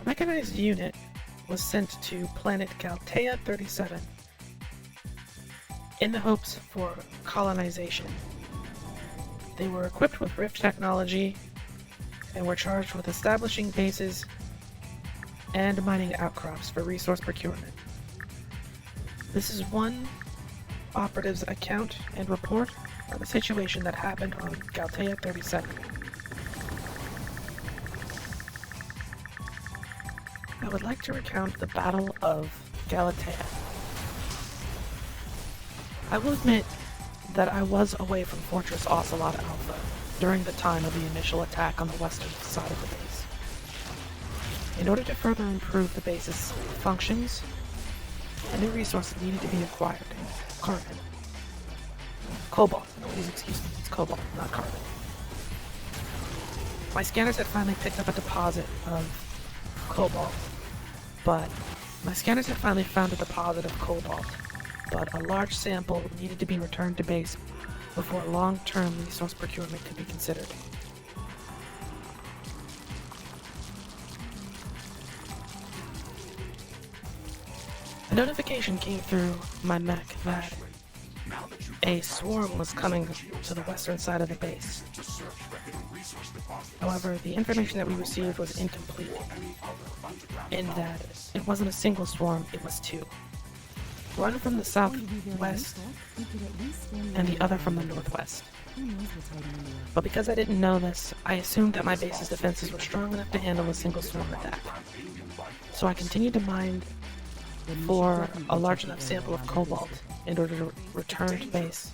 mechanized unit was sent to planet galtea37 in the hopes for colonization. They were equipped with rift technology and were charged with establishing bases and mining outcrops for resource procurement. This is one operative's account and report on the situation that happened on galtea37. I would like to recount the Battle of Galatea. I will admit that I was away from Fortress Ocelot Alpha during the time of the initial attack on the western side of the base. In order to further improve the base's functions, a new resource needed to be acquired: carbon. Cobalt. Please excuse me, it's cobalt, not carbon. My scanners had finally picked up a deposit of cobalt, but a large sample needed to be returned to base before long-term resource procurement could be considered. A notification came through my mech that a swarm was coming to the western side of the base. However, the information that we received was incomplete, in that it wasn't a single swarm, it was two. One from the southwest and the other from the northwest. But because I didn't know this, I assumed that my base's defenses were strong enough to handle a single swarm attack. So I continued to mine for a large enough sample of cobalt in order to return to base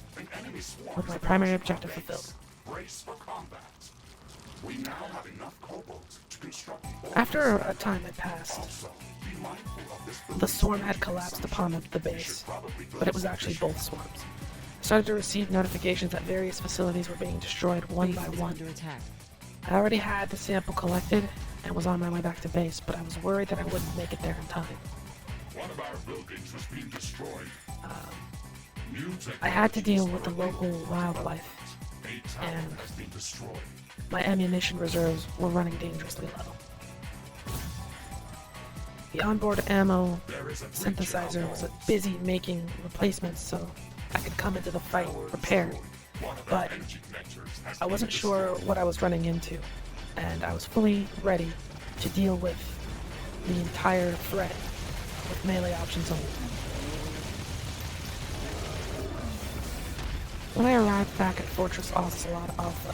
with my primary objective fulfilled. After a time had passed, the swarm had collapsed upon the base, but it was actually both swarms. I started to receive notifications that various facilities were being destroyed one by one. I already had the sample collected and was on my way back to base, but I was worried that I wouldn't make it there in time. One of our buildings was being destroyed. I had to deal with the local wildlife, and my ammunition reserves were running dangerously low. The onboard ammo synthesizer was busy making replacements so I could come into the fight prepared, but I wasn't sure what I was running into, and I was fully ready to deal with the entire threat with melee options only. When I arrived back at Fortress Ocelot Alpha,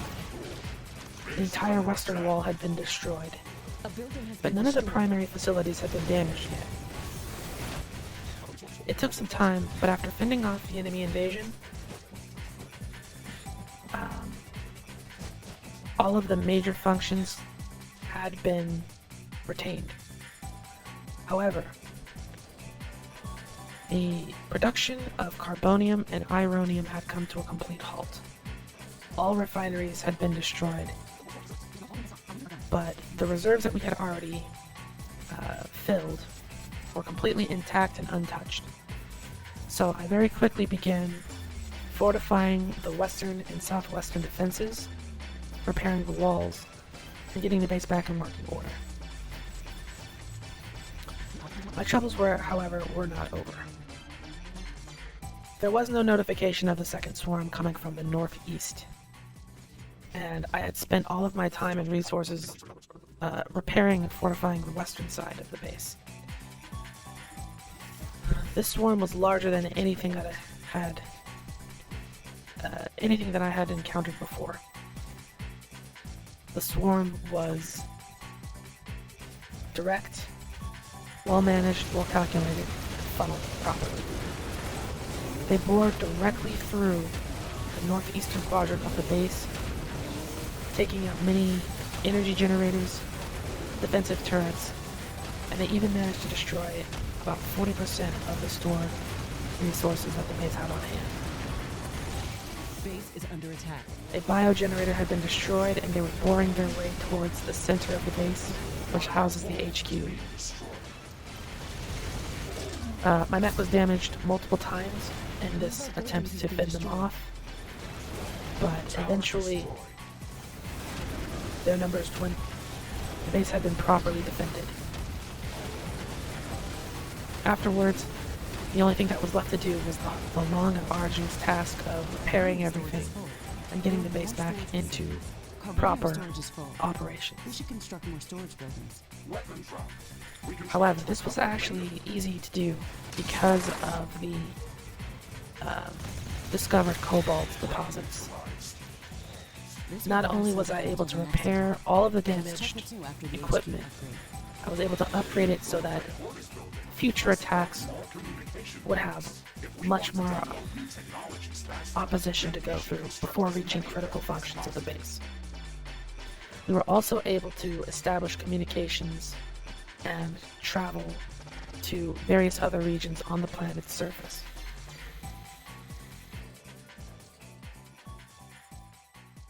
the entire western wall had been destroyed, but none of the primary facilities had been damaged yet. It took some time, but after fending off the enemy invasion, all of the major functions had been retained. However, the production of carbonium and ironium had come to a complete halt. All refineries had been destroyed, but the reserves that we had already filled were completely intact and untouched. So I very quickly began fortifying the western and southwestern defenses, repairing the walls, and getting the base back in working order. My troubles however, were not over. There was no notification of the second swarm coming from the northeast, and I had spent all of my time and resources repairing and fortifying the western side of the base. This swarm was larger than anything that I had encountered before. The swarm was direct, well managed, well calculated, and funneled properly. They bore directly through the northeastern quadrant of the base, taking out many energy generators, defensive turrets, and they even managed to destroy about 40% of the stored resources that the base had on hand. Base is under attack. A biogenerator had been destroyed, and they were boring their way towards the center of the base, which houses the HQ. My mech was damaged multiple times in this attempt to fend them off, but eventually their numbers dwindled. The base had been properly defended, Afterwards, the only thing that was left to do was the long and arduous task of repairing everything and getting the base back into proper storage is full. operations. We should construct more storage buildings. However, this was actually easy to do because of the discovered cobalt deposits. Not only was I able to repair all of the damaged equipment, I was able to upgrade it so that future attacks would have much more opposition to go through before reaching critical functions of the base. We were also able to establish communications and travel to various other regions on the planet's surface.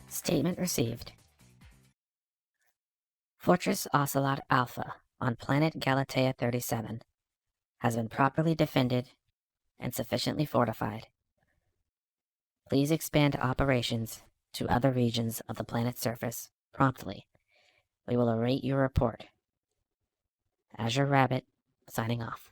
Statement received. Fortress Ocelot Alpha on planet galtea37 has been properly defended and sufficiently fortified. Please expand operations to other regions of the planet's surface promptly. We will await your report. Azure Rabbit, signing off.